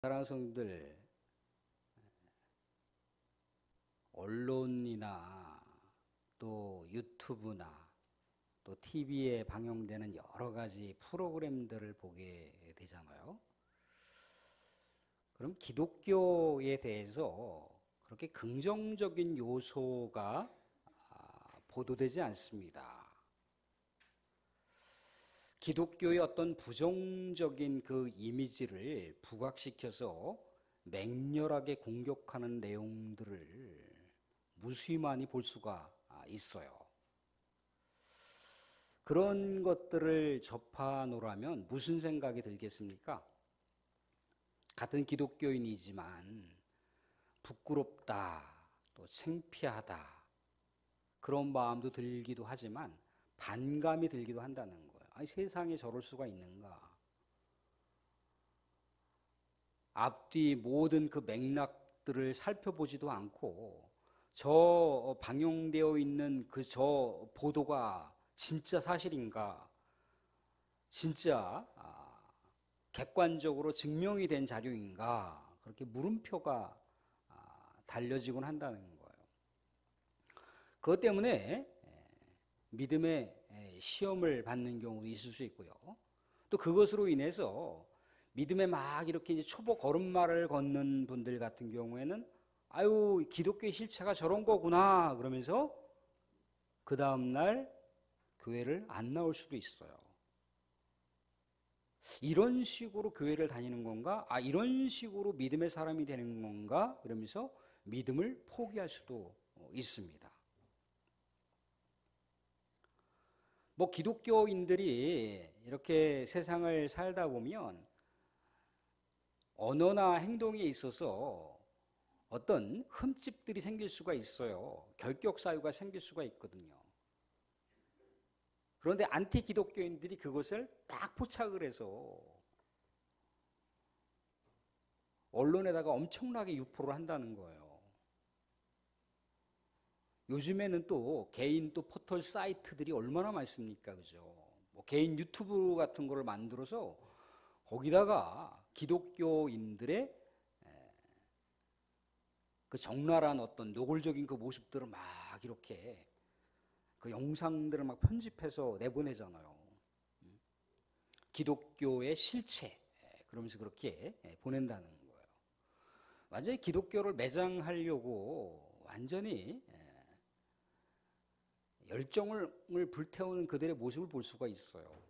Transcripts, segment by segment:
사랑하는 성도들, 언론이나 또 유튜브나 또 TV에 방영되는 여러 가지 프로그램들을 보게 되잖아요. 그럼 기독교에 대해서 그렇게 긍정적인 요소가 보도되지 않습니다. 기독교의 어떤 부정적인 그 이미지를 부각시켜서 맹렬하게 공격하는 내용들을 무수히 많이 볼 수가 있어요. 그런 것들을 접하노라면 무슨 생각이 들겠습니까? 같은 기독교인이지만 부끄럽다, 또 창피하다, 그런 마음도 들기도 하지만 반감이 들기도 한다는 거예요. 아니, 세상에 저럴 수가 있는가? 앞뒤 모든 그 맥락들을 살펴보지도 않고 저 방영되어 있는 그 저 보도가 진짜 사실인가? 진짜 객관적으로 증명이 된 자료인가? 그렇게 물음표가 달려지곤 한다는 거예요. 그것 때문에 믿음의 시험을 받는 경우도 있을 수 있고요. 또 그것으로 인해서 믿음에 막 이렇게 이제 초보 걸음마를 걷는 분들 같은 경우에는 아유, 기독교의 실체가 저런 거구나 그러면서 그 다음날 교회를 안 나올 수도 있어요. 이런 식으로 교회를 다니는 건가? 이런 식으로 믿음의 사람이 되는 건가? 그러면서 믿음을 포기할 수도 있습니다. 뭐 기독교인들이 이렇게 세상을 살다 보면 언어나 행동에 있어서 어떤 흠집들이 생길 수가 있어요. 결격 사유가 생길 수가 있거든요. 그런데 안티 기독교인들이 그것을 딱 포착을 해서 언론에다가 엄청나게 유포를 한다는 거예요. 요즘에는 또 개인 또 포털 사이트들이 얼마나 많습니까? 그죠? 뭐 개인 유튜브 같은 거를 만들어서 거기다가 기독교인들의 그 적나라한 어떤 노골적인 그 모습들을 막 이렇게 그 영상들을 막 편집해서 내보내잖아요. 기독교의 실체, 그러면서 그렇게 보낸다는 거예요. 완전히 기독교를 매장하려고 완전히 열정을 불태우는 그들의 모습을 볼 수가 있어요.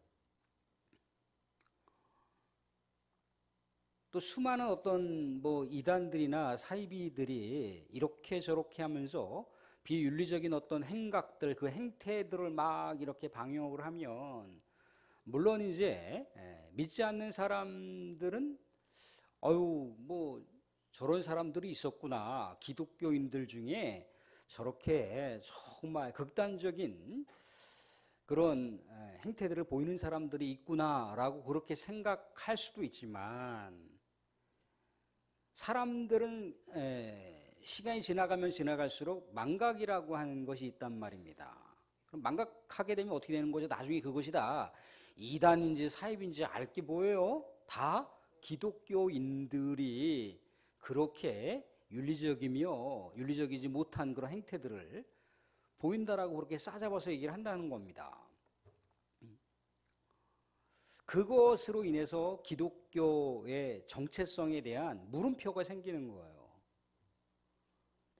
또 수많은 어떤 뭐 이단들이나 사이비들이 이렇게 저렇게 하면서 비윤리적인 어떤 행각들, 그 행태들을 막 이렇게 방역을 하면 물론 이제 믿지 않는 사람들은 아유 뭐 저런 사람들이 있었구나. 기독교인들 중에 저렇게 정말 극단적인 그런 행태들을 보이는 사람들이 있구나라고 그렇게 생각할 수도 있지만 사람들은 시간이 지나가면 지나갈수록 망각이라고 하는 것이 있단 말입니다. 그럼 망각하게 되면 어떻게 되는 거죠? 나중에 그것이 다 이단인지 사입인지 알 게 뭐예요? 다 기독교인들이 그렇게 윤리적이며 윤리적이지 못한 그런 행태들을 보인다라고 그렇게 싸잡아서 얘기를 한다는 겁니다. 그것으로 인해서 기독교의 정체성에 대한 물음표가 생기는 거예요.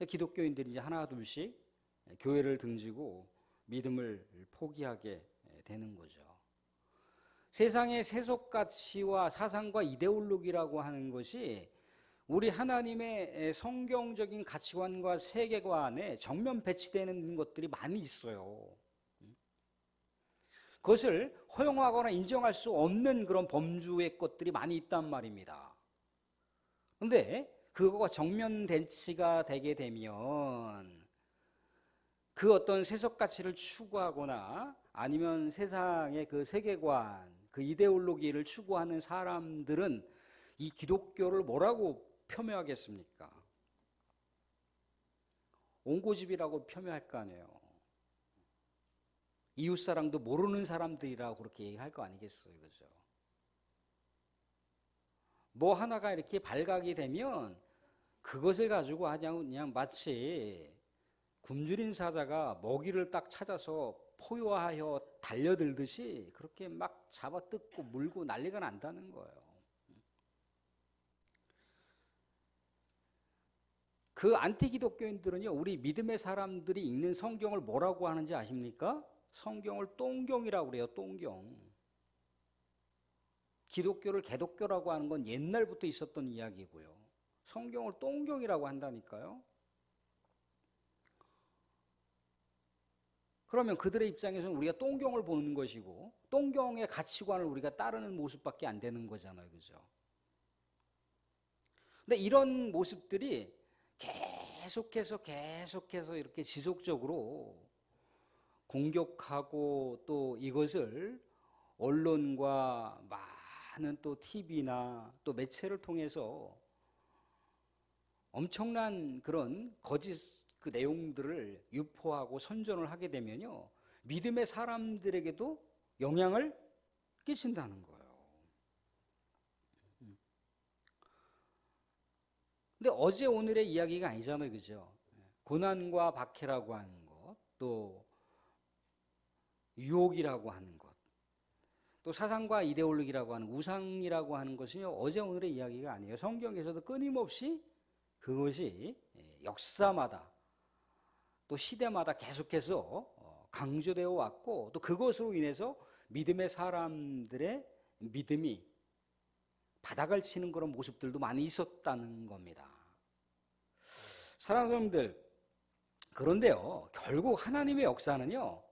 기독교인들이 이제 하나 둘씩 교회를 등지고 믿음을 포기하게 되는 거죠. 세상의 세속 가치와 사상과 이데올로기라고 하는 것이 우리 하나님의 성경적인 가치관과 세계관에 정면 배치되는 것들이 많이 있어요. 그것을 허용하거나 인정할 수 없는 그런 범주의 것들이 많이 있단 말입니다. 그런데 그거가 정면 대치가 되게 되면 그 어떤 세속 가치를 추구하거나 아니면 세상의 그 세계관, 그 이데올로기를 추구하는 사람들은 이 기독교를 뭐라고 폄훼하겠습니까? 옹고집이라고 폄훼할 거 아니에요. 이웃사랑도 모르는 사람들이라고 그렇게 얘기할 거 아니겠어요, 그죠? 뭐 하나가 이렇게 발각이 되면 그것을 가지고 그냥 마치 굶주린 사자가 먹이를 딱 찾아서 포효하여 달려들듯이 그렇게 막 잡아뜯고 물고 난리가 난다는 거예요. 그 안티 기독교인들은요, 우리 믿음의 사람들이 읽는 성경을 뭐라고 하는지 아십니까? 성경을 똥경이라고 그래요, 똥경. 기독교를 개독교라고 하는 건 옛날부터 있었던 이야기고요. 성경을 똥경이라고 한다니까요. 그러면 그들의 입장에서는 우리가 똥경을 보는 것이고 똥경의 가치관을 우리가 따르는 모습밖에 안 되는 거잖아요. 그죠? 근데 이런 모습들이 계속해서 이렇게 지속적으로 공격하고 또 이것을 언론과 많은 또 TV나 또 매체를 통해서 엄청난 그런 거짓 그 내용들을 유포하고 선전을 하게 되면요, 믿음의 사람들에게도 영향을 끼친다는 거예요. 근데 어제 오늘의 이야기가 아니잖아요, 그죠? 고난과 박해라고 하는 것, 또 유혹이라고 하는 것, 또 사상과 이데올로기라고 하는 우상이라고 하는 것은요, 어제 오늘의 이야기가 아니에요. 성경에서도 끊임없이 그것이 역사마다 또 시대마다 계속해서 강조되어 왔고, 또 그것으로 인해서 믿음의 사람들의 믿음이 바닥을 치는 그런 모습들도 많이 있었다는 겁니다. 사랑하는 여러분들, 그런데요, 결국 하나님의 역사는요,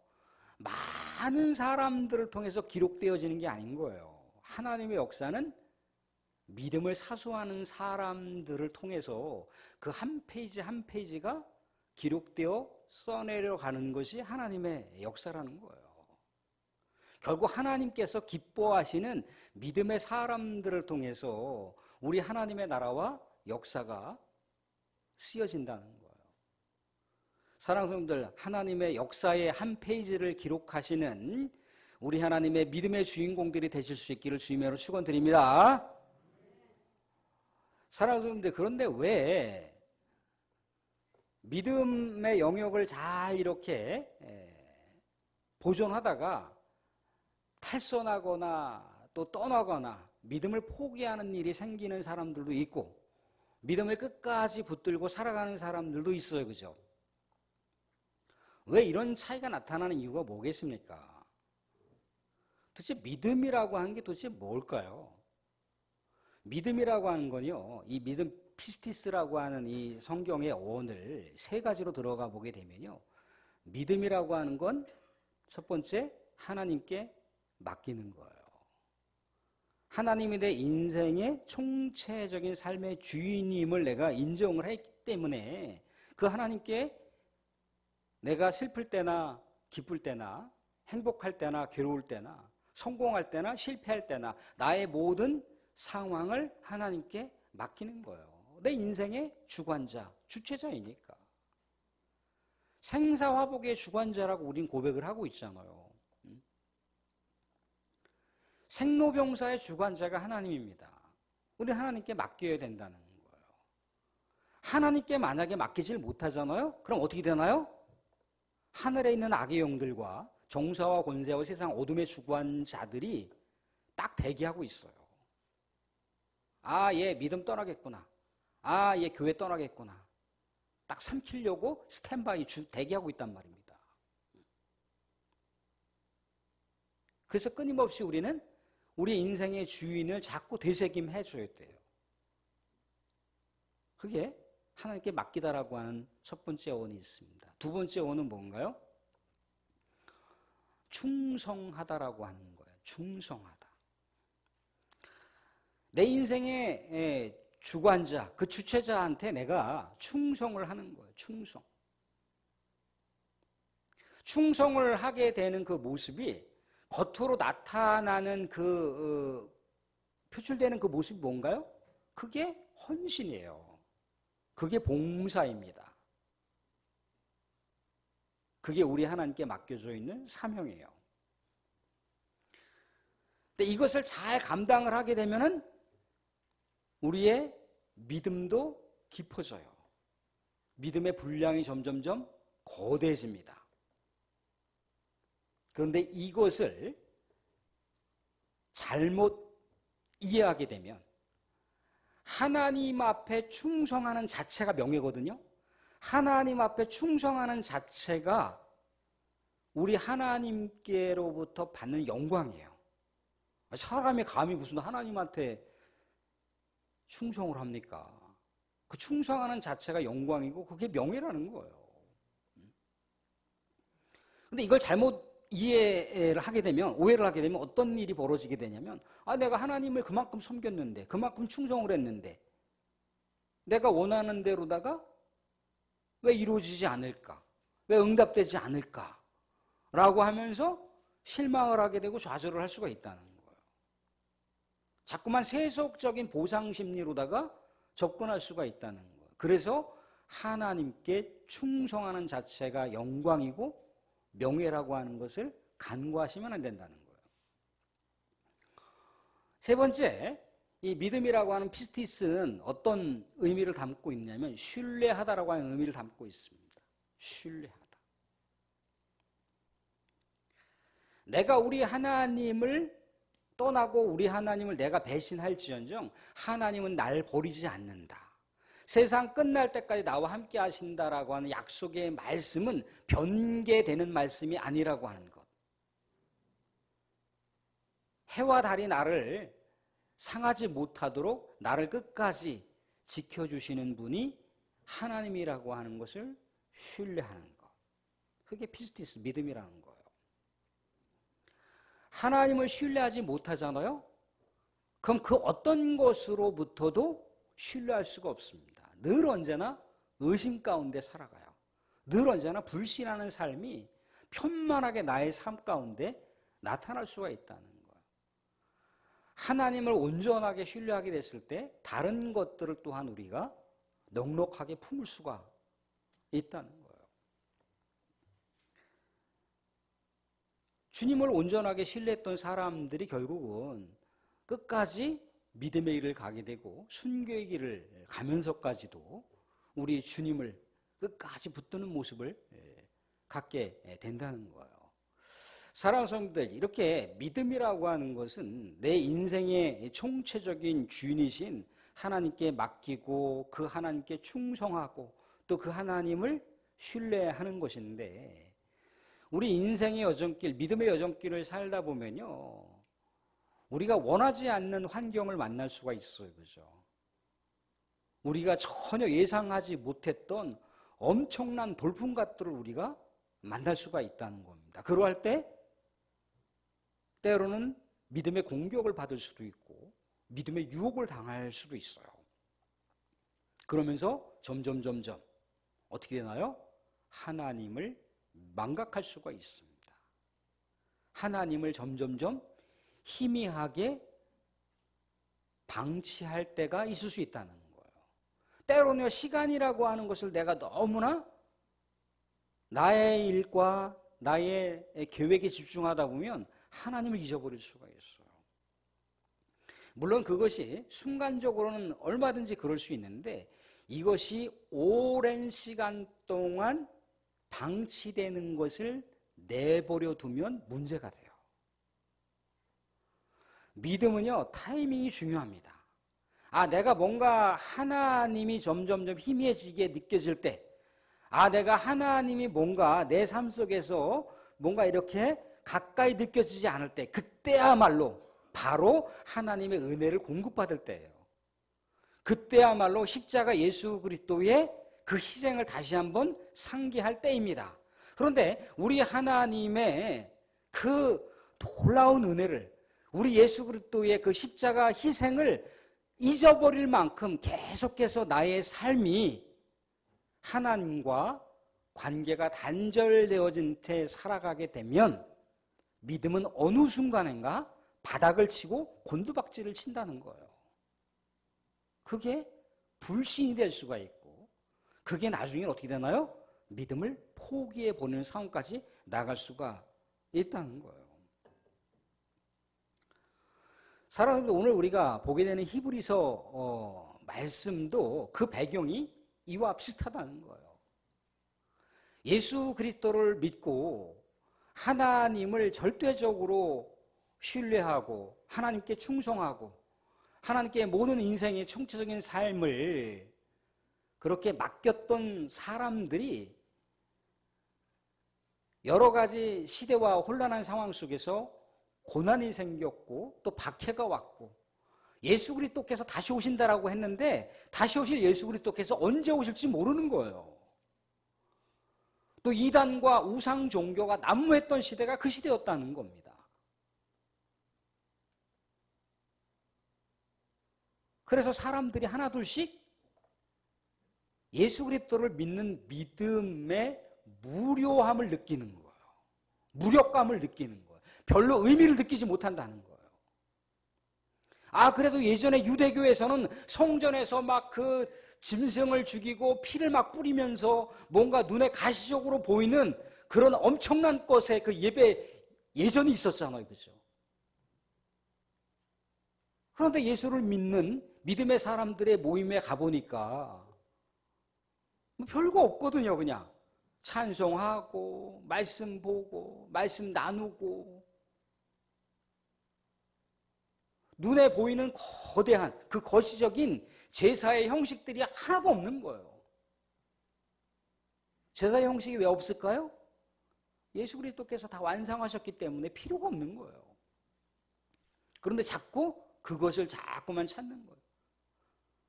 많은 사람들을 통해서 기록되어지는 게 아닌 거예요. 하나님의 역사는 믿음을 사수하는 사람들을 통해서 그 한 페이지 한 페이지가 기록되어 써내려가는 것이 하나님의 역사라는 거예요. 결국 하나님께서 기뻐하시는 믿음의 사람들을 통해서 우리 하나님의 나라와 역사가 쓰여진다는 거예요. 사랑하는 성도들, 하나님의 역사의 한 페이지를 기록하시는 우리 하나님의 믿음의 주인공들이 되실 수 있기를 주님으로 축원드립니다. 사랑하는 성도들, 그런데 왜 믿음의 영역을 잘 이렇게 보존하다가 탈선하거나 또 떠나거나 믿음을 포기하는 일이 생기는 사람들도 있고 믿음을 끝까지 붙들고 살아가는 사람들도 있어요. 그죠? 왜 이런 차이가 나타나는 이유가 뭐겠습니까? 도대체 믿음이라고 하는 게 도대체 뭘까요? 믿음이라고 하는 건요, 이 믿음 피스티스라고 하는 이 성경의 어원을 세 가지로 들어가 보게 되면요, 믿음이라고 하는 건 첫 번째, 하나님께 맡기는 거예요. 하나님이 내 인생의 총체적인 삶의 주인임을 내가 인정을 했기 때문에 그 하나님께 내가 슬플 때나 기쁠 때나 행복할 때나 괴로울 때나 성공할 때나 실패할 때나 나의 모든 상황을 하나님께 맡기는 거예요. 내 인생의 주관자, 주체자이니까. 생사화복의 주관자라고 우린 고백을 하고 있잖아요. 생로병사의 주관자가 하나님입니다. 우리 하나님께 맡겨야 된다는 거예요. 하나님께 만약에 맡기질 못하잖아요? 그럼 어떻게 되나요? 하늘에 있는 악의 영들과 정사와 권세와 세상 어둠의 주관자들이 딱 대기하고 있어요. 아, 얘 믿음 떠나겠구나. 아, 얘 교회 떠나겠구나. 딱 삼키려고 스탠바이 대기하고 있단 말입니다. 그래서 끊임없이 우리는 우리 인생의 주인을 자꾸 되새김해 줘야 돼요. 그게 하나님께 맡기다라고 하는 첫 번째 어원이 있습니다. 두 번째 어원은 뭔가요? 충성하다라고 하는 거예요. 충성하다. 내 인생의 주관자, 그 주체자한테 내가 충성을 하는 거예요. 충성. 충성을 하게 되는 그 모습이 겉으로 나타나는 표출되는 그 모습이 뭔가요? 그게 헌신이에요. 그게 봉사입니다. 그게 우리 하나님께 맡겨져 있는 사명이에요. 근데 이것을 잘 감당을 하게 되면은 우리의 믿음도 깊어져요. 믿음의 분량이 점점점 거대해집니다. 그런데 이것을 잘못 이해하게 되면 하나님 앞에 충성하는 자체가 명예거든요. 하나님 앞에 충성하는 자체가 우리 하나님께로부터 받는 영광이에요. 사람이 감히 무슨 하나님한테 충성을 합니까? 그 충성하는 자체가 영광이고 그게 명예라는 거예요. 근데 이걸 잘못 이해를 하게 되면, 오해를 하게 되면 어떤 일이 벌어지게 되냐면, 내가 하나님을 그만큼 섬겼는데, 그만큼 충성을 했는데, 내가 원하는 대로다가 왜 이루어지지 않을까? 왜 응답되지 않을까? 라고 하면서 실망을 하게 되고 좌절을 할 수가 있다는 거예요. 자꾸만 세속적인 보상 심리로다가 접근할 수가 있다는 거예요. 그래서 하나님께 충성하는 자체가 영광이고 명예라고 하는 것을 간과하시면 안 된다는 거예요. 세 번째, 이 믿음이라고 하는 피스티스는 어떤 의미를 담고 있냐면 신뢰하다라고 하는 의미를 담고 있습니다. 신뢰하다. 내가 우리 하나님을 떠나고 우리 하나님을 내가 배신할지언정 하나님은 날 버리지 않는다. 세상 끝날 때까지 나와 함께 하신다라고 하는 약속의 말씀은 변개되는 말씀이 아니라고 하는 것. 해와 달이 나를 상하지 못하도록 나를 끝까지 지켜주시는 분이 하나님이라고 하는 것을 신뢰하는 것. 그게 피스티스, 믿음이라는 거예요. 하나님을 신뢰하지 못하잖아요? 그럼 그 어떤 것으로부터도 신뢰할 수가 없습니다. 늘 언제나 의심 가운데 살아가요. 늘 언제나 불신하는 삶이 편만하게 나의 삶 가운데 나타날 수가 있다는 거예요. 하나님을 온전하게 신뢰하게 됐을 때 다른 것들을 또한 우리가 넉넉하게 품을 수가 있다는 거예요. 주님을 온전하게 신뢰했던 사람들이 결국은 끝까지 믿음의 길을 가게 되고 순교의 길을 가면서까지도 우리 주님을 끝까지 붙드는 모습을 갖게 된다는 거예요. 사랑하는 성도들, 이렇게 믿음이라고 하는 것은 내 인생의 총체적인 주인이신 하나님께 맡기고 그 하나님께 충성하고 또 그 하나님을 신뢰하는 것인데, 우리 인생의 여정길, 믿음의 여정길을 살다 보면요, 우리가 원하지 않는 환경을 만날 수가 있어요. 그죠? 우리가 전혀 예상하지 못했던 엄청난 돌풍같들을 우리가 만날 수가 있다는 겁니다. 그러할 때 때로는 믿음의 공격을 받을 수도 있고 믿음의 유혹을 당할 수도 있어요. 그러면서 점점 어떻게 되나요? 하나님을 망각할 수가 있습니다. 하나님을 점점 희미하게 방치할 때가 있을 수 있다는 거예요. 때로는 시간이라고 하는 것을 내가 너무나 나의 일과 나의 계획에 집중하다 보면 하나님을 잊어버릴 수가 있어요. 물론 그것이 순간적으로는 얼마든지 그럴 수 있는데 이것이 오랜 시간 동안 방치되는 것을 내버려 두면 문제가 돼요. 믿음은요, 타이밍이 중요합니다. 내가 뭔가 하나님이 점점 희미해지게 느껴질 때, 내가 하나님이 뭔가 내 삶 속에서 뭔가 이렇게 가까이 느껴지지 않을 때, 그때야말로 바로 하나님의 은혜를 공급받을 때예요. 그때야말로 십자가 예수 그리스도의 그 희생을 다시 한번 상기할 때입니다. 그런데 우리 하나님의 그 놀라운 은혜를, 우리 예수 그리스도의 그 십자가 희생을 잊어버릴 만큼 계속해서 나의 삶이 하나님과 관계가 단절되어진 채 살아가게 되면 믿음은 어느 순간인가 바닥을 치고 곤두박질을 친다는 거예요. 그게 불신이 될 수가 있고, 그게 나중에 어떻게 되나요? 믿음을 포기해버리는 상황까지 나갈 수가 있다는 거예요. 사랑하는 오늘 우리가 보게 되는 히브리서 말씀도 그 배경이 이와 비슷하다는 거예요. 예수 그리스도를 믿고 하나님을 절대적으로 신뢰하고 하나님께 충성하고 하나님께 모든 인생의 총체적인 삶을 그렇게 맡겼던 사람들이 여러 가지 시대와 혼란한 상황 속에서 고난이 생겼고 또 박해가 왔고 예수 그리스도께서 다시 오신다라고 했는데 다시 오실 예수 그리스도께서 언제 오실지 모르는 거예요. 또 이단과 우상 종교가 난무했던 시대가 그 시대였다는 겁니다. 그래서 사람들이 하나둘씩 예수 그리스도를 믿는 믿음의 무료함을 느끼는 거예요. 무력감을 느끼는 거예요. 별로 의미를 느끼지 못한다는 거예요. 그래도 예전에 유대교에서는 성전에서 막 그 짐승을 죽이고 피를 막 뿌리면서 뭔가 눈에 가시적으로 보이는 그런 엄청난 것의 그 예배 예전이 있었잖아요. 그죠? 그런데 예수를 믿는 믿음의 사람들의 모임에 가보니까 뭐 별거 없거든요. 그냥 찬송하고 말씀 보고 말씀 나누고 눈에 보이는 거대한 그 거시적인 제사의 형식들이 하나도 없는 거예요. 제사의 형식이 왜 없을까요? 예수 그리스도께서 다 완성하셨기 때문에 필요가 없는 거예요. 그런데 자꾸 그것을 자꾸만 찾는 거예요.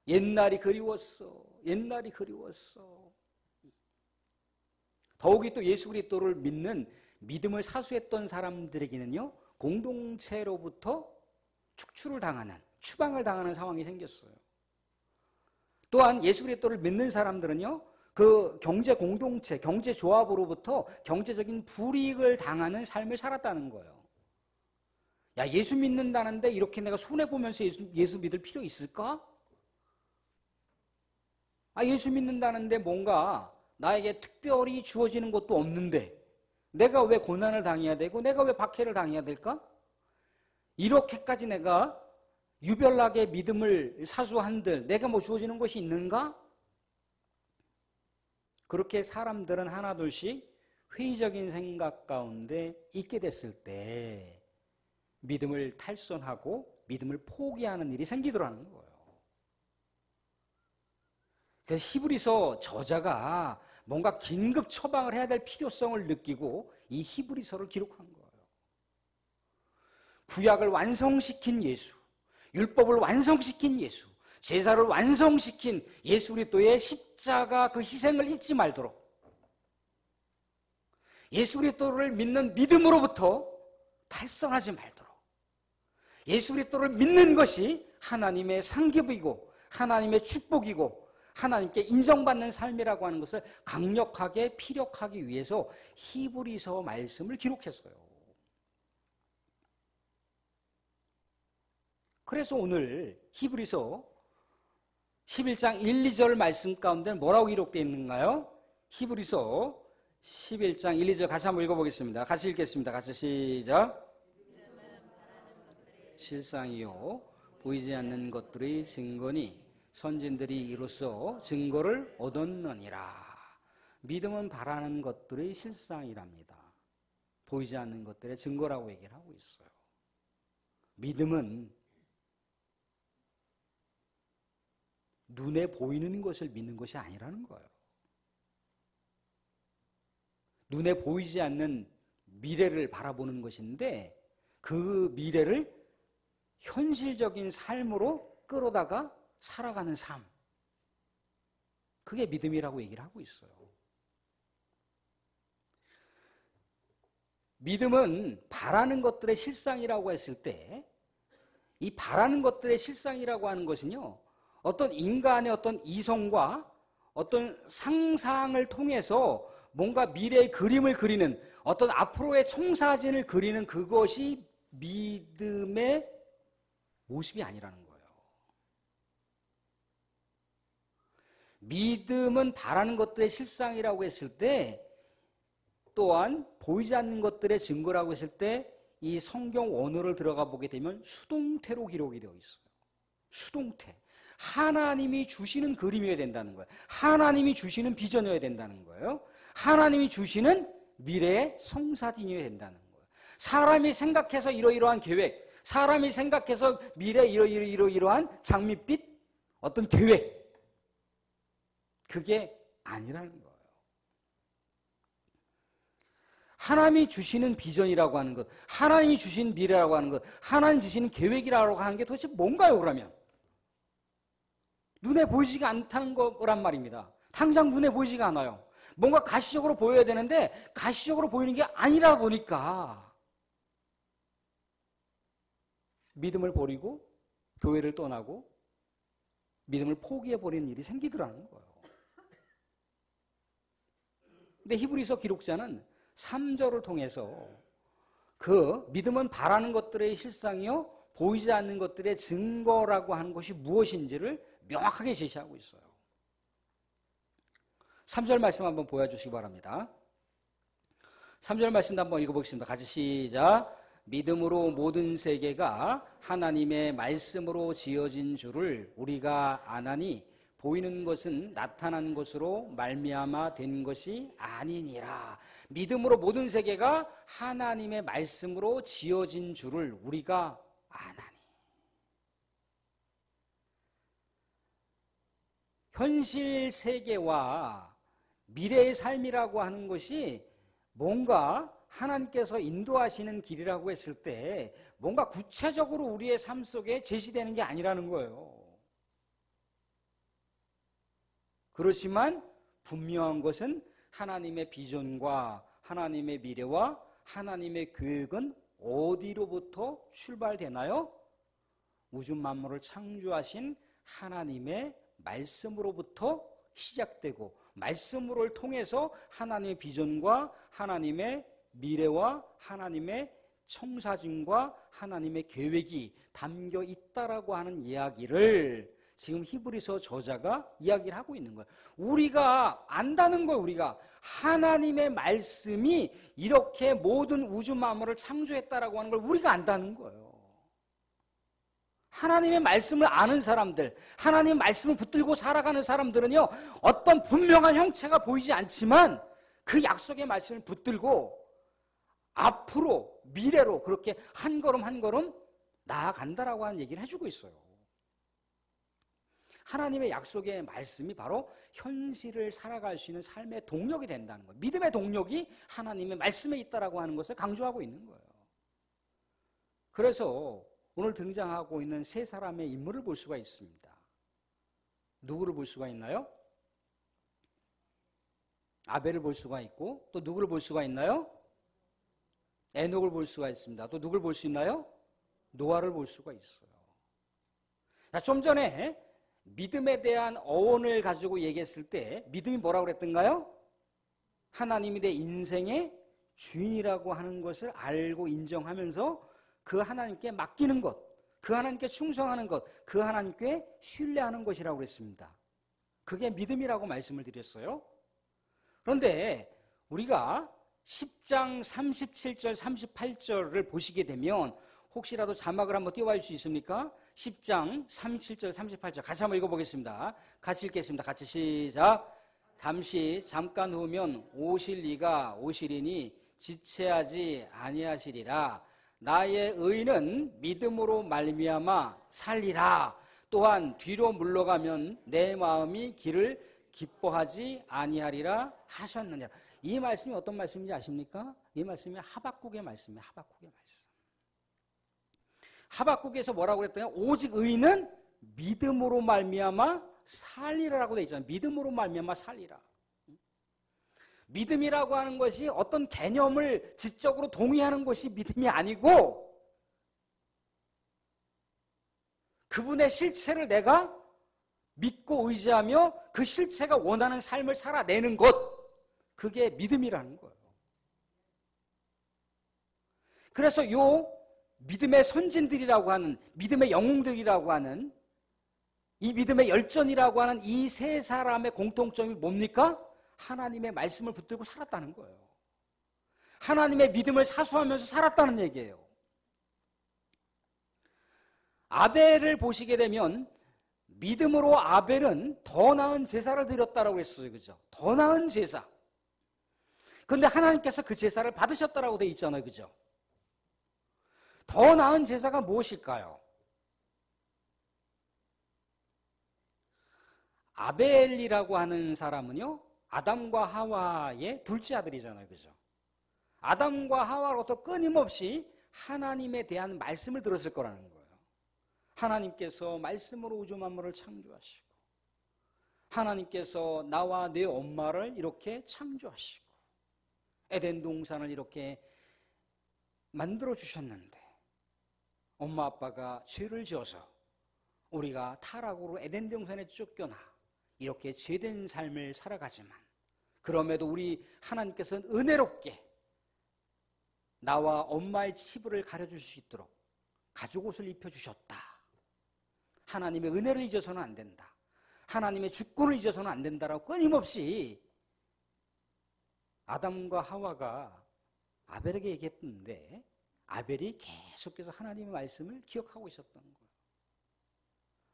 옛날이 그리웠어. 옛날이 그리웠어. 더욱이 또 예수 그리스도를 믿는 믿음을 사수했던 사람들에게는요, 공동체로부터 축출을 당하는, 추방을 당하는 상황이 생겼어요. 또한 예수 그리스도를 믿는 사람들은요, 그 경제 공동체, 경제 조합으로부터 경제적인 불이익을 당하는 삶을 살았다는 거예요. 야, 예수 믿는다는데 이렇게 내가 손해보면서 예수 믿을 필요 있을까? 예수 믿는다는데 뭔가 나에게 특별히 주어지는 것도 없는데 내가 왜 고난을 당해야 되고 내가 왜 박해를 당해야 될까? 이렇게까지 내가 유별나게 믿음을 사수한들 내가 뭐 주어지는 것이 있는가? 그렇게 사람들은 하나둘씩 회의적인 생각 가운데 있게 됐을 때 믿음을 탈선하고 믿음을 포기하는 일이 생기더라는 거예요. 그래서 히브리서 저자가 뭔가 긴급 처방을 해야 될 필요성을 느끼고 이 히브리서를 기록한 거예요. 구약을 완성시킨 예수, 율법을 완성시킨 예수, 제사를 완성시킨 예수 그리스도의 십자가 그 희생을 잊지 말도록 예수 그리스도를 믿는 믿음으로부터 탈선하지 말도록 예수 그리스도를 믿는 것이 하나님의 상급이고 하나님의 축복이고 하나님께 인정받는 삶이라고 하는 것을 강력하게 피력하기 위해서 히브리서 말씀을 기록했어요. 그래서 오늘 히브리서 11장 1, 2절 말씀 가운데 뭐라고 기록되어 있는가요? 히브리서 11장 1, 2절 같이 한번 읽어보겠습니다. 같이 읽겠습니다. 같이 시작. 실상이요 보이지 않는 것들의 증거니 선진들이 이로써 증거를 얻었느니라. 믿음은 바라는 것들의 실상이랍니다. 보이지 않는 것들의 증거라고 얘기를 하고 있어요. 믿음은 눈에 보이는 것을 믿는 것이 아니라는 거예요. 눈에 보이지 않는 미래를 바라보는 것인데 그 미래를 현실적인 삶으로 끌어다가 살아가는 삶. 그게 믿음이라고 얘기를 하고 있어요. 믿음은 바라는 것들의 실상이라고 했을 때 이 바라는 것들의 실상이라고 하는 것은요, 어떤 인간의 어떤 이성과 어떤 상상을 통해서 뭔가 미래의 그림을 그리는 어떤 앞으로의 청사진을 그리는 그것이 믿음의 모습이 아니라는 거예요. 믿음은 바라는 것들의 실상이라고 했을 때 또한 보이지 않는 것들의 증거라고 했을 때 이 성경 원어를 들어가 보게 되면 수동태로 기록이 되어 있어요. 수동태. 하나님이 주시는 그림이어야 된다는 거예요. 하나님이 주시는 비전이어야 된다는 거예요. 하나님이 주시는 미래의 성사진이어야 된다는 거예요. 사람이 생각해서 이러이러한 계획, 사람이 생각해서 미래 이러이러한 장밋빛 어떤 계획, 그게 아니라는 거예요. 하나님이 주시는 비전이라고 하는 것, 하나님이 주신 미래라고 하는 것, 하나님이 주시는 계획이라고 하는 게 도대체 뭔가요, 그러면? 눈에 보이지가 않다는 거란 말입니다. 당장 눈에 보이지가 않아요. 뭔가 가시적으로 보여야 되는데 가시적으로 보이는 게 아니라 보니까 믿음을 버리고 교회를 떠나고 믿음을 포기해버리는 일이 생기더라는 거예요. 근데 히브리서 기록자는 3절을 통해서 그 믿음은 바라는 것들의 실상이요 보이지 않는 것들의 증거라고 하는 것이 무엇인지를 명확하게 제시하고 있어요. 3절 말씀 한번 보여주시기 바랍니다. 3절 말씀도 한번 읽어보겠습니다. 같이 시작. 믿음으로 모든 세계가 하나님의 말씀으로 지어진 줄을 우리가 아나니 보이는 것은 나타난 것으로 말미암아 된 것이 아니니라. 믿음으로 모든 세계가 하나님의 말씀으로 지어진 줄을 우리가 아나니. 현실 세계와 미래의 삶이라고 하는 것이 뭔가 하나님께서 인도하시는 길이라고 했을 때 뭔가 구체적으로 우리의 삶 속에 제시되는 게 아니라는 거예요. 그렇지만 분명한 것은 하나님의 비전과 하나님의 미래와 하나님의 계획은 어디로부터 출발되나요? 우주 만물을 창조하신 하나님의 말씀으로부터 시작되고 말씀을 통해서 하나님의 비전과 하나님의 미래와 하나님의 청사진과 하나님의 계획이 담겨 있다라고 하는 이야기를 지금 히브리서 저자가 이야기를 하고 있는 거예요. 우리가 안다는 거예요. 우리가 하나님의 말씀이 이렇게 모든 우주 만물을 창조했다라고 하는 걸 우리가 안다는 거예요. 하나님의 말씀을 아는 사람들, 하나님의 말씀을 붙들고 살아가는 사람들은요, 어떤 분명한 형체가 보이지 않지만 그 약속의 말씀을 붙들고 앞으로 미래로 그렇게 한 걸음 한 걸음 나아간다라고 하는 얘기를 해주고 있어요. 하나님의 약속의 말씀이 바로 현실을 살아갈 수 있는 삶의 동력이 된다는 거예요. 믿음의 동력이 하나님의 말씀에 있다라고 하는 것을 강조하고 있는 거예요. 그래서 오늘 등장하고 있는 세 사람의 인물을 볼 수가 있습니다. 누구를 볼 수가 있나요? 아벨을 볼 수가 있고 또 누구를 볼 수가 있나요? 에녹을 볼 수가 있습니다. 또 누구를 볼 수 있나요? 노아를 볼 수가 있어요. 자, 좀 전에 믿음에 대한 어원을 가지고 얘기했을 때 믿음이 뭐라고 그랬던가요? 하나님이 내 인생의 주인이라고 하는 것을 알고 인정하면서 그 하나님께 맡기는 것, 그 하나님께 충성하는 것, 그 하나님께 신뢰하는 것이라고 그랬습니다. 그게 믿음이라고 말씀을 드렸어요. 그런데 우리가 10장 37절, 38절을 보시게 되면 혹시라도 자막을 한번 띄워줄 수 있습니까? 10장 37절, 38절 같이 한번 읽어보겠습니다. 같이 읽겠습니다. 같이 시작. 잠시 잠깐 후면 오실 이가 오시리니 지체하지 아니하시리라. 나의 의는 믿음으로 말미암아 살리라. 또한 뒤로 물러가면 내 마음이 길을 기뻐하지 아니하리라 하셨느냐. 이 말씀이 어떤 말씀인지 아십니까? 이 말씀이 하박국의 말씀이에요. 하박국의 말씀. 하박국에서 뭐라고 그랬더니 오직 의는 믿음으로 말미암아 살리라라고 되어 있잖아요. 믿음으로 말미암아 살리라. 믿음이라고 하는 것이 어떤 개념을 지적으로 동의하는 것이 믿음이 아니고 그분의 실체를 내가 믿고 의지하며 그 실체가 원하는 삶을 살아내는 것, 그게 믿음이라는 거예요. 그래서 요 믿음의 선진들이라고 하는, 믿음의 영웅들이라고 하는, 이 믿음의 열전이라고 하는 이 세 사람의 공통점이 뭡니까? 하나님의 말씀을 붙들고 살았다는 거예요. 하나님의 믿음을 사수하면서 살았다는 얘기예요. 아벨을 보시게 되면 믿음으로 아벨은 더 나은 제사를 드렸다라고 했어요. 그죠? 더 나은 제사. 그런데 하나님께서 그 제사를 받으셨다라고 돼 있잖아요. 그죠? 더 나은 제사가 무엇일까요? 아벨이라고 하는 사람은요, 아담과 하와의 둘째 아들이잖아요. 그죠? 아담과 하와로부터 끊임없이 하나님에 대한 말씀을 들었을 거라는 거예요. 하나님께서 말씀으로 우주 만물을 창조하시고, 하나님께서 나와 내 엄마를 이렇게 창조하시고, 에덴 동산을 이렇게 만들어 주셨는데, 엄마 아빠가 죄를 지어서 우리가 타락으로 에덴 동산에 쫓겨나 이렇게 죄된 삶을 살아가지만, 그럼에도 우리 하나님께서는 은혜롭게 나와 엄마의 치부를 가려줄 수 있도록 가죽옷을 입혀주셨다. 하나님의 은혜를 잊어서는 안 된다. 하나님의 주권을 잊어서는 안 된다라고 끊임없이 아담과 하와가 아벨에게 얘기했는데, 아벨이 계속해서 하나님의 말씀을 기억하고 있었던 거예요.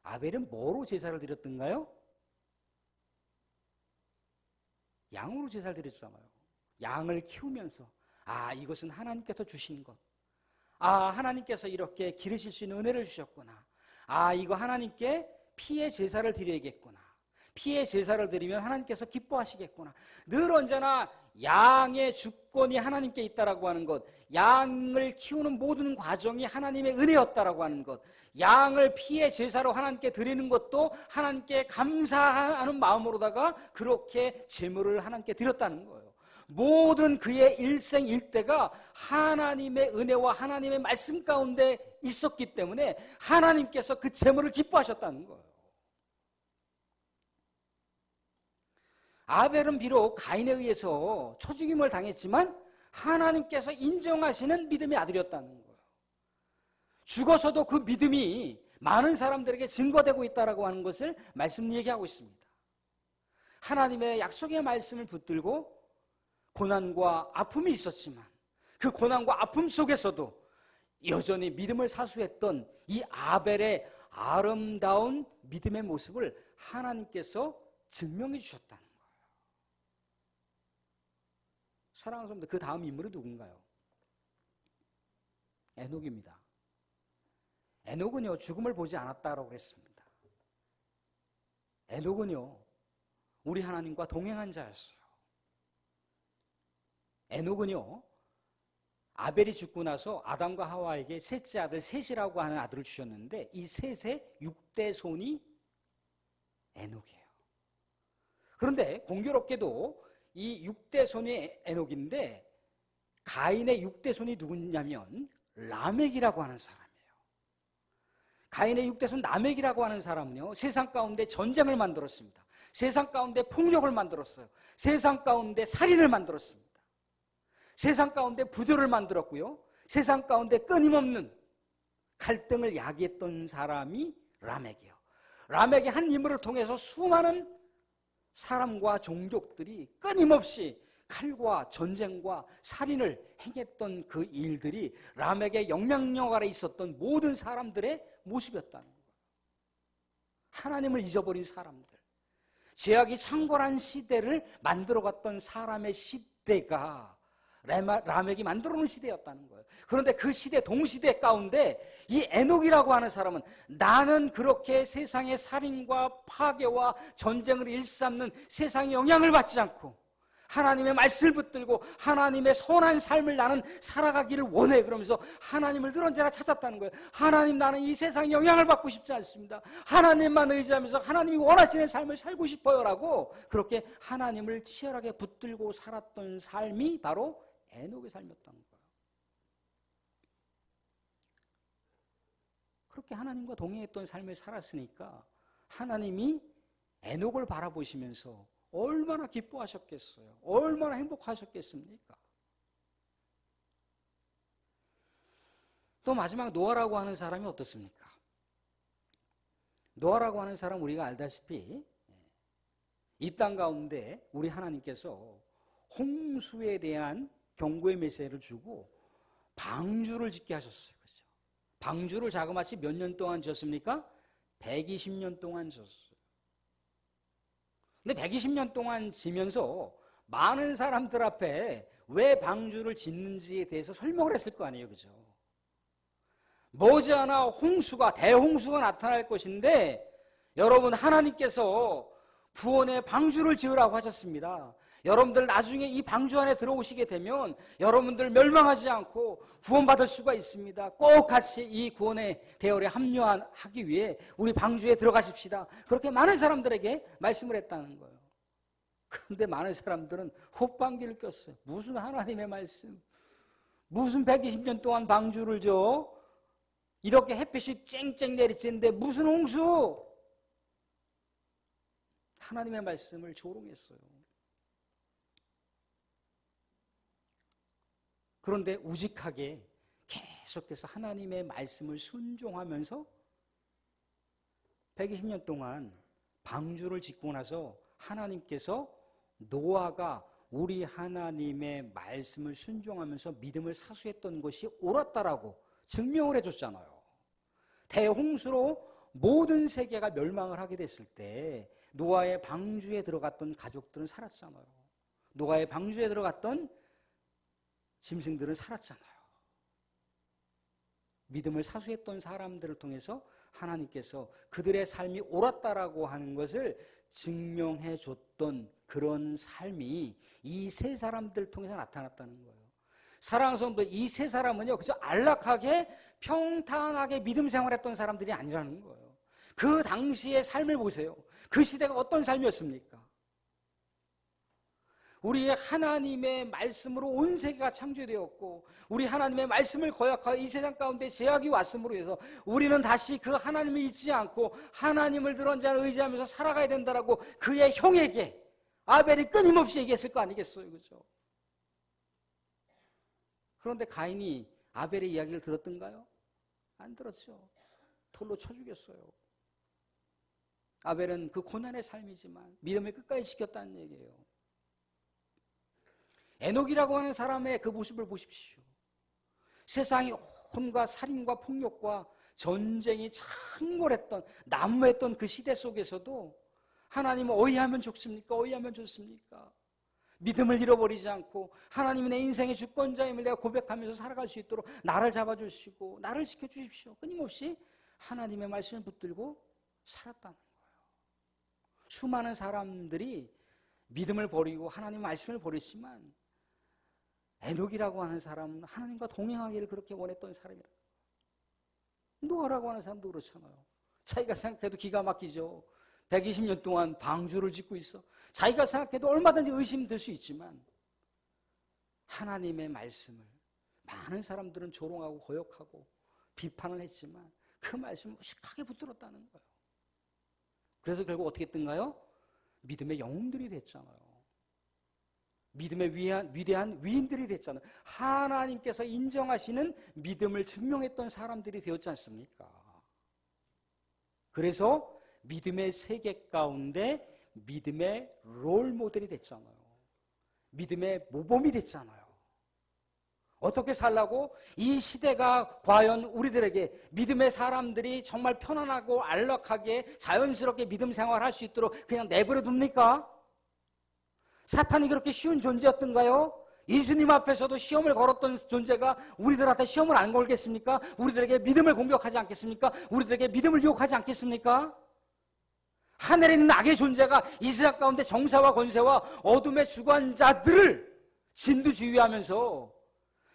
아벨은 뭐로 제사를 드렸던가요? 양으로 제사를 드렸잖아요. 양을 키우면서, 아, 이것은 하나님께서 주신 것. 아, 하나님께서 이렇게 기르실 수 있는 은혜를 주셨구나. 아, 이거 하나님께 피의 제사를 드려야겠구나. 피의 제사를 드리면 하나님께서 기뻐하시겠구나. 늘 언제나 양의 주권이 하나님께 있다라고 하는 것, 양을 키우는 모든 과정이 하나님의 은혜였다라고 하는 것, 양을 피의 제사로 하나님께 드리는 것도 하나님께 감사하는 마음으로다가 그렇게 제물을 하나님께 드렸다는 거예요. 모든 그의 일생일대가 하나님의 은혜와 하나님의 말씀 가운데 있었기 때문에 하나님께서 그 제물을 기뻐하셨다는 거예요. 아벨은 비록 가인에 의해서 초죽임을 당했지만 하나님께서 인정하시는 믿음의 아들이었다는 거예요. 죽어서도 그 믿음이 많은 사람들에게 증거되고 있다고 하는 것을 말씀 얘기하고 있습니다. 하나님의 약속의 말씀을 붙들고 고난과 아픔이 있었지만 그 고난과 아픔 속에서도 여전히 믿음을 사수했던 이 아벨의 아름다운 믿음의 모습을 하나님께서 증명해 주셨다는 거예요. 사랑하는 성도들, 그 다음 인물은 누군가요? 에녹입니다. 에녹은요, 죽음을 보지 않았다고 했습니다. 에녹은요, 우리 하나님과 동행한 자였어요. 에녹은요, 아벨이 죽고 나서 아담과 하와에게 셋째 아들 셋이라고 하는 아들을 주셨는데, 이 셋의 6대 손이 에녹이에요. 그런데 공교롭게도 이 6대 손이 에녹인데, 가인의 6대 손이 누구냐면 라멕이라고 하는 사람이에요. 가인의 6대 손 라멕이라고 하는 사람은요, 세상 가운데 전쟁을 만들었습니다. 세상 가운데 폭력을 만들었어요. 세상 가운데 살인을 만들었습니다. 세상 가운데 부조를 만들었고요. 세상 가운데 끊임없는 갈등을 야기했던 사람이 라멕이에요. 라멕의 한 인물을 통해서 수많은 사람과 종족들이 끊임없이 칼과 전쟁과 살인을 행했던 그 일들이 라멕의 영향력 아래 있었던 모든 사람들의 모습이었다는 거예요. 하나님을 잊어버린 사람들, 죄악이 창궐한 시대를 만들어갔던 사람의 시대가 라멕이 만들어놓은 시대였다는 거예요. 그런데 그 시대, 동시대 가운데 이 에녹이라고 하는 사람은 나는 그렇게 세상의 살인과 파괴와 전쟁을 일삼는 세상의 영향을 받지 않고 하나님의 말씀을 붙들고 하나님의 선한 삶을 나는 살아가기를 원해. 그러면서 하나님을 늘 언제나 찾았다는 거예요. 하나님, 나는 이 세상의 영향을 받고 싶지 않습니다. 하나님만 의지하면서 하나님이 원하시는 삶을 살고 싶어요 라고 그렇게 하나님을 치열하게 붙들고 살았던 삶이 바로 에녹의 삶이었다는 거예요. 그렇게 하나님과 동행했던 삶을 살았으니까 하나님이 에녹을 바라보시면서 얼마나 기뻐하셨겠어요? 얼마나 행복하셨겠습니까? 또 마지막 노아라고 하는 사람이 어떻습니까? 노아라고 하는 사람 우리가 알다시피 이 땅 가운데 우리 하나님께서 홍수에 대한 경고의 메시지를 주고 방주를 짓게 하셨어요. 그렇죠? 방주를 자그마치 몇 년 동안 지었습니까? 120년 동안 지었어요. 근데 120년 동안 지면서 많은 사람들 앞에 왜 방주를 짓는지에 대해서 설명을 했을 거 아니에요, 그죠? 머지않아 홍수가, 대홍수가 나타날 것인데 여러분, 하나님께서 구원의 방주를 지으라고 하셨습니다. 여러분들 나중에 이 방주 안에 들어오시게 되면 여러분들 멸망하지 않고 구원받을 수가 있습니다. 꼭 같이 이 구원의 대열에 합류하기 위해 우리 방주에 들어가십시다. 그렇게 많은 사람들에게 말씀을 했다는 거예요. 그런데 많은 사람들은 헛방귀를 꼈어요. 무슨 하나님의 말씀, 무슨 120년 동안 방주를 줘? 이렇게 햇빛이 쨍쨍 내리쬐는데 무슨 홍수? 하나님의 말씀을 조롱했어요. 그런데 우직하게 계속해서 하나님의 말씀을 순종하면서 120년 동안 방주를 짓고 나서 하나님께서 노아가 우리 하나님의 말씀을 순종하면서 믿음을 사수했던 것이 옳았다라고 증명을 해줬잖아요. 대홍수로 모든 세계가 멸망을 하게 됐을 때 노아의 방주에 들어갔던 가족들은 살았잖아요. 노아의 방주에 들어갔던 짐승들은 살았잖아요. 믿음을 사수했던 사람들을 통해서 하나님께서 그들의 삶이 옳았다라고 하는 것을 증명해 줬던 그런 삶이 이 세 사람들 통해서 나타났다는 거예요. 사랑하는 성도들, 이 세 사람은요, 그저 안락하게 평탄하게 믿음 생활했던 사람들이 아니라는 거예요. 그 당시의 삶을 보세요. 그 시대가 어떤 삶이었습니까? 우리의 하나님의 말씀으로 온 세계가 창조되었고 우리 하나님의 말씀을 거역하여 이 세상 가운데 제약이 왔음으로 해서 우리는 다시 그 하나님을 잊지 않고 하나님을 늘 언제나 의지하면서 살아가야 된다라고 그의 형에게 아벨이 끊임없이 얘기했을 거 아니겠어요, 그죠? 그런데 가인이 아벨의 이야기를 들었던가요? 안 들었죠. 돌로 쳐 죽였어요. 아벨은 그 고난의 삶이지만 믿음을 끝까지 지켰다는 얘기예요. 에녹이라고 하는 사람의 그 모습을 보십시오. 세상이 혼과 살인과 폭력과 전쟁이 창궐했던, 난무했던 그 시대 속에서도 하나님은 어이하면 좋습니까? 어이하면 좋습니까? 믿음을 잃어버리지 않고 하나님은 내 인생의 주권자임을 내가 고백하면서 살아갈 수 있도록 나를 잡아주시고 나를 지켜주십시오. 끊임없이 하나님의 말씀을 붙들고 살았다는 거예요. 수많은 사람들이 믿음을 버리고 하나님의 말씀을 버렸지만 에녹이라고 하는 사람은 하나님과 동행하기를 그렇게 원했던 사람이라. 노아라고 하는 사람도 그렇잖아요. 자기가 생각해도 기가 막히죠. 120년 동안 방주를 짓고 있어. 자기가 생각해도 얼마든지 의심될 수 있지만 하나님의 말씀을 많은 사람들은 조롱하고 거역하고 비판을 했지만 그 말씀을 무식하게 붙들었다는 거예요. 그래서 결국 어떻게 됐던가요? 믿음의 영웅들이 됐잖아요. 믿음의 위대한 위인들이 됐잖아요. 하나님께서 인정하시는 믿음을 증명했던 사람들이 되었지 않습니까? 그래서 믿음의 세계 가운데 믿음의 롤 모델이 됐잖아요. 믿음의 모범이 됐잖아요. 어떻게 살라고? 이 시대가 과연 우리들에게 믿음의 사람들이 정말 편안하고 안락하게 자연스럽게 믿음 생활할 수 있도록 그냥 내버려 둡니까? 사탄이 그렇게 쉬운 존재였던가요? 예수님 앞에서도 시험을 걸었던 존재가 우리들한테 시험을 안 걸겠습니까? 우리들에게 믿음을 공격하지 않겠습니까? 우리들에게 믿음을 유혹하지 않겠습니까? 하늘에 있는 악의 존재가 이 세상 가운데 정사와 권세와 어둠의 주관자들을 진두지휘하면서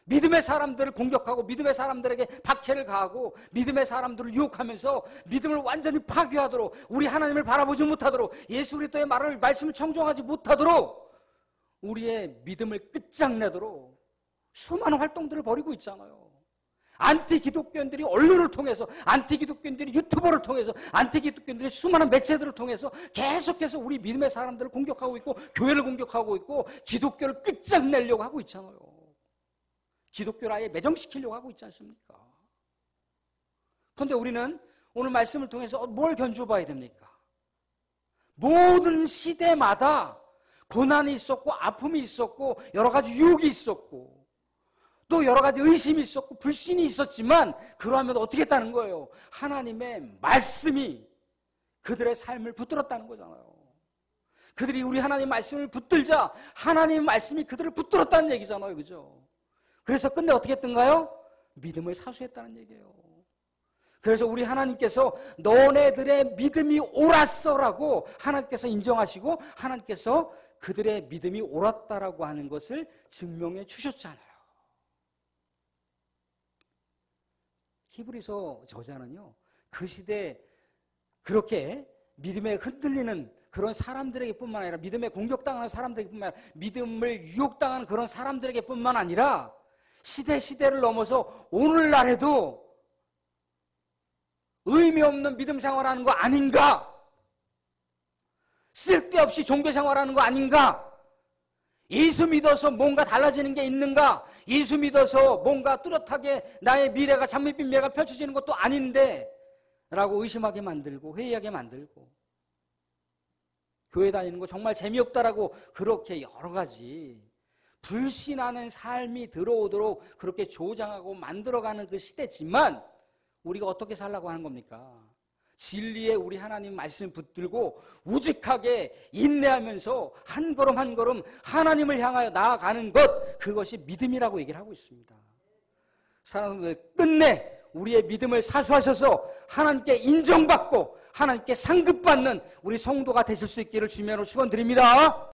믿음의 사람들을 공격하고 믿음의 사람들에게 박해를 가하고 믿음의 사람들을 유혹하면서 믿음을 완전히 파괴하도록 우리 하나님을 바라보지 못하도록 예수 그리스도의 말씀을 청종하지 못하도록 우리의 믿음을 끝장내도록 수많은 활동들을 벌이고 있잖아요. 안티 기독교인들이 언론을 통해서, 안티 기독교인들이 유튜버를 통해서, 안티 기독교인들이 수많은 매체들을 통해서 계속해서 우리 믿음의 사람들을 공격하고 있고 교회를 공격하고 있고 기독교를 끝장내려고 하고 있잖아요. 기독교를 아예 매정시키려고 하고 있지 않습니까? 그런데 우리는 오늘 말씀을 통해서 뭘 견주어봐야 됩니까? 모든 시대마다 고난이 있었고 아픔이 있었고 여러 가지 유혹이 있었고 또 여러 가지 의심이 있었고 불신이 있었지만 그러하면 어떻게 했다는 거예요? 하나님의 말씀이 그들의 삶을 붙들었다는 거잖아요. 그들이 우리 하나님 말씀을 붙들자 하나님 말씀이 그들을 붙들었다는 얘기잖아요. 그죠? 그래서 끝내 어떻게 했던가요? 믿음을 사수했다는 얘기예요. 그래서 우리 하나님께서 너네들의 믿음이 옳았어라고 하나님께서 인정하시고 하나님께서 그들의 믿음이 옳았다라고 하는 것을 증명해 주셨잖아요. 히브리서 저자는요, 그 시대에 그렇게 믿음에 흔들리는 그런 사람들에게 뿐만 아니라 믿음에 공격당하는 사람들에게 뿐만 아니라 믿음을 유혹당하는 그런 사람들에게 뿐만 아니라 시대를 넘어서 오늘날에도 의미 없는 믿음 생활하는 거 아닌가? 쓸데없이 종교 생활하는 거 아닌가? 예수 믿어서 뭔가 달라지는 게 있는가? 예수 믿어서 뭔가 뚜렷하게 나의 미래가 장밋빛 미래가 펼쳐지는 것도 아닌데 라고 의심하게 만들고 회의하게 만들고 교회 다니는 거 정말 재미없다라고 그렇게 여러 가지 불신하는 삶이 들어오도록 그렇게 조장하고 만들어가는 그 시대지만 우리가 어떻게 살라고 하는 겁니까? 진리에 우리 하나님 말씀 붙들고 우직하게 인내하면서 한 걸음 한 걸음 하나님을 향하여 나아가는 것, 그것이 믿음이라고 얘기를 하고 있습니다. 사랑하는 분들, 끝내 우리의 믿음을 사수하셔서 하나님께 인정받고 하나님께 상급받는 우리 성도가 되실 수 있기를 주님으로 축원드립니다.